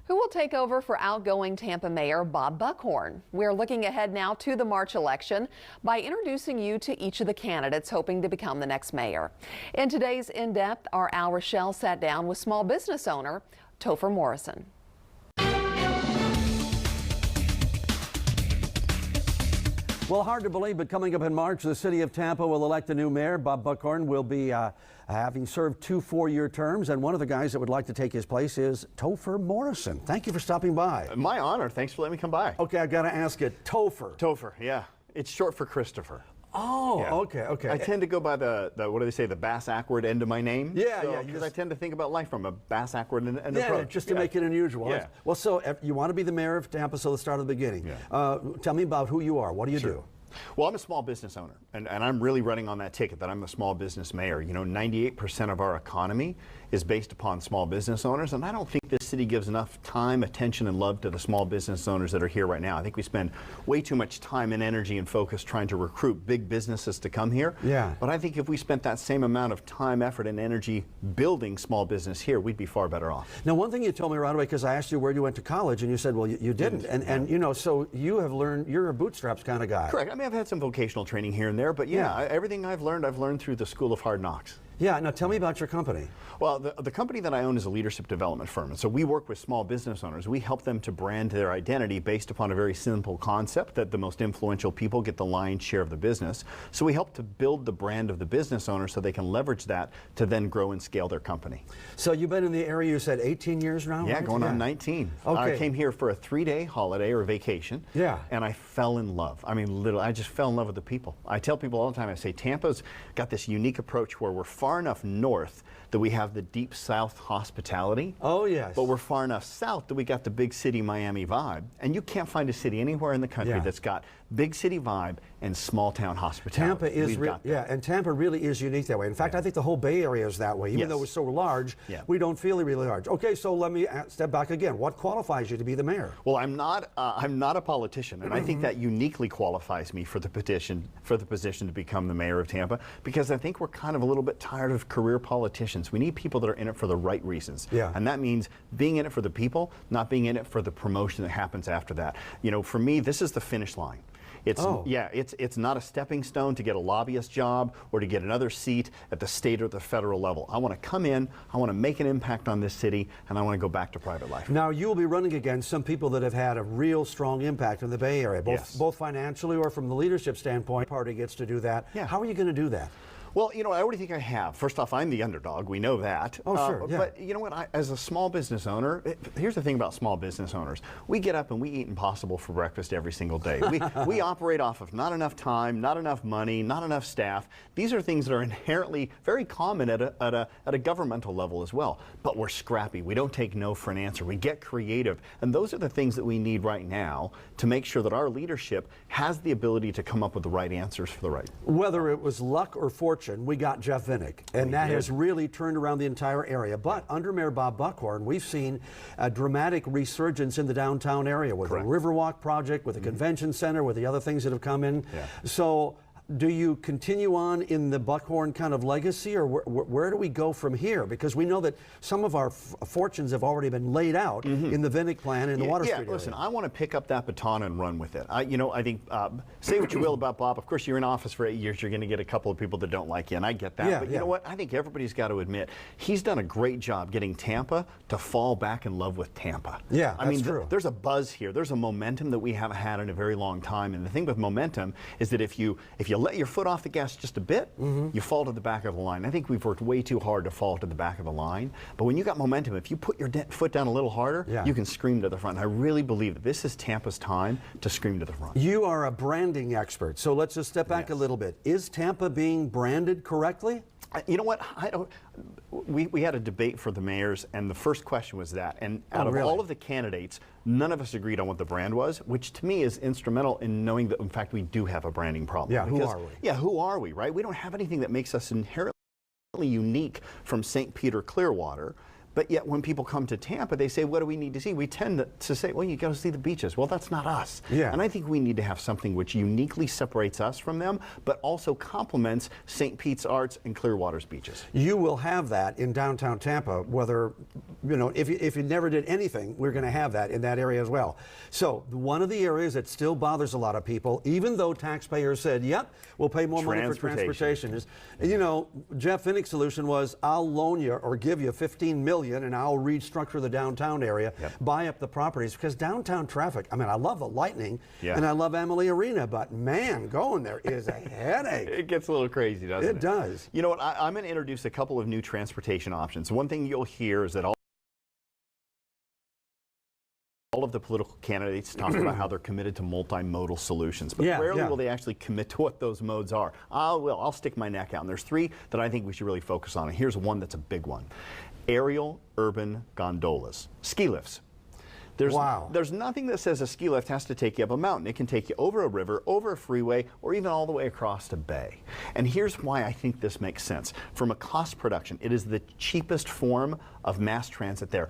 Who will take over for outgoing Tampa Mayor Bob Buckhorn? We're looking ahead now to the March election by introducing you to each of the candidates hoping to become the next mayor. In today's In-Depth, our Ruechel sat down with small business owner Topher Morrison. Well, hard to believe, but coming up in March, the city of Tampa will elect a new mayor. Bob Buckhorn will be having served 2 4-year terms, and one of the guys that would like to take his place is Topher Morrison. Thank you for stopping by. My honor. Thanks for letting me come by. Okay, I got to ask it. Topher. Topher, yeah. It's short for Christopher. Oh, yeah. Okay. I tend to go by the what do they say, the bass-ackward end of my name? Yeah. Because I tend to think about life from a bass-ackward end yeah, approach. just to make it unusual. Yeah. Well, so you want to be the mayor of Tampa, so let's start at the beginning. Yeah. Tell me about who you are. What do you do? Well, I'm a small business owner, and I'm really running on that ticket that I'm a small business mayor. You know, 98% of our economy is based upon small business owners, and I don't think this city gives enough time, attention, and love to the small business owners that are here right now. I think we spend way too much time and energy and focus trying to recruit big businesses to come here. Yeah. But I think if we spent that same amount of time, effort, and energy building small business here, we'd be far better off. Now, one thing you told me right away, because I asked you where you went to college, and you said, well, you didn't. And you know, so you have learned, you're a bootstraps kind of guy. Correct. I mean, I've had some vocational training here and there, but everything I've learned through the School of Hard Knocks. Yeah, now tell me about your company. Well, the company that I own is a leadership development firm, and so we work with small business owners. We help them to brand their identity based upon a very simple concept that the most influential people get the lion's share of the business. So we help to build the brand of the business owner so they can leverage that to then grow and scale their company. So you've been in the area, you said 18 years now? Yeah, right? going on 19. Okay. I came here for a 3-day holiday or vacation. Yeah. And I fell in love. I mean, literally, I just fell in love with the people. I tell people all the time, I say, Tampa's got this unique approach where we're far enough north that we have the deep south hospitality. Oh, yes. But we're far enough south that we got the big city Miami vibe. And you can't find a city anywhere in the country that's got big city vibe and small town hospitality. Tampa is, and Tampa really is unique that way. In fact, I think the whole Bay Area is that way. Even though we're so large, we don't feel it really large. Okay, so let me step back again. What qualifies you to be the mayor? Well, I'm not a politician, and I think that uniquely qualifies me for the position to become the mayor of Tampa, because I think we're kind of a little bit tired of career politicians. We need people that are in it for the right reasons. Yeah. And that means being in it for the people, not being in it for the promotion that happens after that. You know, for me, this is the finish line. It's not a stepping stone to get a lobbyist job or to get another seat at the state or the federal level. I want to come in, I want to make an impact on this city, and I want to go back to private life. Now, you will be running against some people that have had a real strong impact in the Bay Area, both financially or from the leadership standpoint. Party gets to do that. Yeah. How are you going to do that? Well, you know, I already think I have. First off, I'm the underdog. We know that. Oh, sure. Yeah. But you know what? As a small business owner, here's the thing about small business owners. We get up and we eat Impossible for breakfast every single day. We operate off of not enough time, not enough money, not enough staff. These are things that are inherently very common at a governmental level as well. But we're scrappy. We don't take no for an answer. We get creative. And those are the things that we need right now to make sure that our leadership has the ability to come up with the right answers for the right. Whether it was luck or fortune, we got Jeff Vinnick, and that has really turned around the entire area. But under Mayor Bob Buckhorn, we've seen a dramatic resurgence in the downtown area with the Riverwalk project, with the convention center, with the other things that have come in. Yeah. So do you continue on in the Buckhorn kind of legacy, or where do we go from here? Because we know that some of our fortunes have already been laid out in the Vinnick plan in the Water Street area. Listen, I want to pick up that baton and run with it. I think, say what you will about Bob. Of course, you're in office for 8 years. You're going to get a couple of people that don't like you, and I get that. But you know what? I think everybody's got to admit, he's done a great job getting Tampa to fall back in love with Tampa. Yeah, I mean, there's a buzz here. There's a momentum that we haven't had in a very long time. And the thing with momentum is that if you let your foot off the gas just a bit, you fall to the back of the line. I think we've worked way too hard to fall to the back of the line. But when you got momentum, if you put your foot down a little harder, you can scream to the front. And I really believe that this is Tampa's time to scream to the front. You are a branding expert, so let's just step back a little bit. Is Tampa being branded correctly? You know what? We had a debate for the mayors, and the first question was that. And out of all of the candidates, none of us agreed on what the brand was, which to me is instrumental in knowing that, in fact, we do have a branding problem. Yeah, who are we? Yeah, who are we, right? We don't have anything that makes us inherently unique from St. Peter Clearwater. But yet when people come to Tampa, they say, what do we need to see? We tend to say, well, you got to see the beaches. Well, that's not us. Yeah. And I think we need to have something which uniquely separates us from them, but also complements St. Pete's Arts and Clearwater's beaches. You will have that in downtown Tampa, whether, you know, if you never did anything, we're going to have that in that area as well. So one of the areas that still bothers a lot of people, even though taxpayers said, yep, we'll pay more money for transportation, is, you know, Jeff Vinnick's solution was, I'll loan you or give you $15 million and I'll restructure the downtown area, buy up the properties, because downtown traffic, I mean, I love the Lightning and I love Amalie Arena, but man, going there is a headache. It gets a little crazy, doesn't it? It does. You know what, I'm going to introduce a couple of new transportation options. One thing you'll hear is that all of the political candidates talk about how they're committed to multimodal solutions, but rarely will they actually commit to what those modes are. I'll stick my neck out, and there's three that I think we should really focus on, and here's one that's a big one. Aerial urban gondolas, ski lifts. There's nothing that says a ski lift has to take you up a mountain. It can take you over a river, over a freeway, or even all the way across a bay. And here's why I think this makes sense. From a cost production, it is the cheapest form of mass transit there.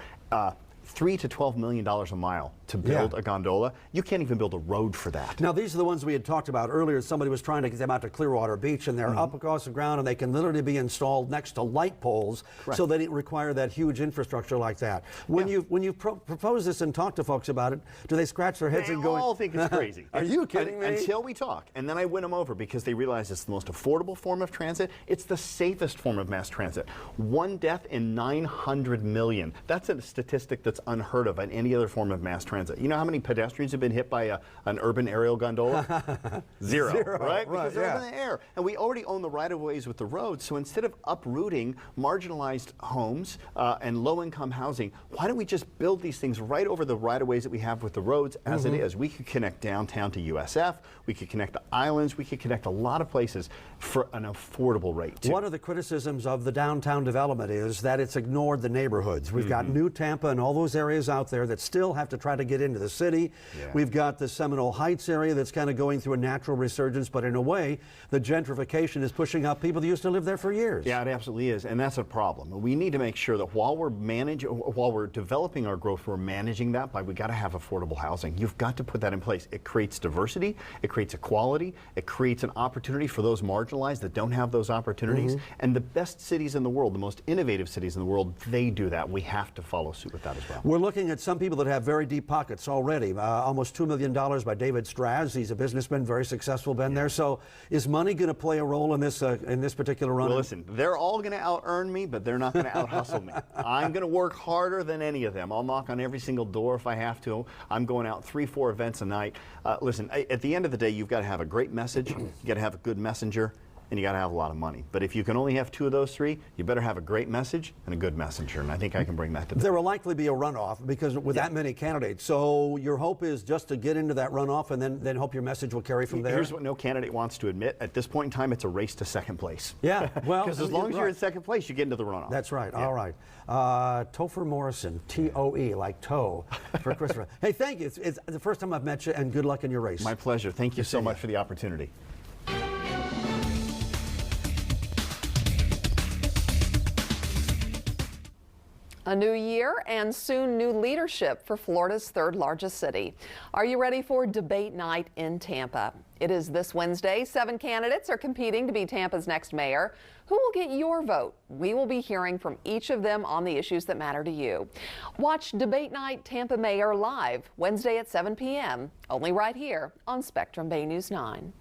$3 to $12 million a mile to build a gondola. You can't even build a road for that. Now, these are the ones we had talked about earlier. Somebody was trying to get them out to Clearwater Beach, and they're up across the ground, and they can literally be installed next to light poles, so they didn't require that huge infrastructure like that. When you propose this and talk to folks about it, do they scratch their heads and go? They all think it's crazy. Are you kidding me? Until we talk, and then I win them over because they realize it's the most affordable form of transit. It's the safest form of mass transit. 1 death in 900 million. That's a statistic that's unheard of in any other form of mass transit. You know how many pedestrians have been hit by an urban aerial gondola? Zero, right? Because they're up in the air. And we already own the right-of-ways with the roads, so instead of uprooting marginalized homes and low-income housing, why don't we just build these things right over the right-of-ways that we have with the roads as it is? We could connect downtown to USF, we could connect the islands, we could connect a lot of places for an affordable rate, too. One of the criticisms of the downtown development is that it's ignored the neighborhoods. We've got New Tampa and all those areas out there that still have to try to get into the city. We've got the Seminole Heights area that's kind of going through a natural resurgence, but in a way, the gentrification is pushing up people that used to live there for years. Yeah, it absolutely is, and that's a problem. We need to make sure that while we're developing our growth, we're managing that by we got to have affordable housing. You've got to put that in place. It creates diversity, it creates equality, it creates an opportunity for those marginalized that don't have those opportunities. And the best cities in the world, the most innovative cities in the world, they do that. We have to follow suit with that as well. We're looking at some people that have very deep pockets already. Almost $2 million by David Straz. He's a businessman, very successful, been there. So is money going to play a role in this particular run? Well, listen, they're all going to out-earn me, but they're not going to out-hustle me. I'm going to work harder than any of them. I'll knock on every single door if I have to. I'm going out 3-4 events a night. Listen, at the end of the day, you've got to have a great message, you got to have a good messenger, and you got to have a lot of money. But if you can only have 2 of those 3, you better have a great message and a good messenger, and I think I can bring that to There will likely be a runoff because with that many candidates. So your hope is just to get into that runoff and then hope your message will carry from there? Here's what no candidate wants to admit. At this point in time, it's a race to second place. Yeah, well, because as long as you're in second place, you get into the runoff. That's right. All right. Topher Morrison, T-O-E, like toe, for Christopher. Hey, thank you. It's the first time I've met you, and good luck in your race. My pleasure. Thank you so much for the opportunity. A new year and soon new leadership for Florida's third largest city. Are you ready for debate night in Tampa? It is this Wednesday. 7 candidates are competing to be Tampa's next mayor. Who will get your vote? We will be hearing from each of them on the issues that matter to you. Watch Debate Night Tampa Mayor live Wednesday at 7 p.m. only right here on Spectrum Bay News 9.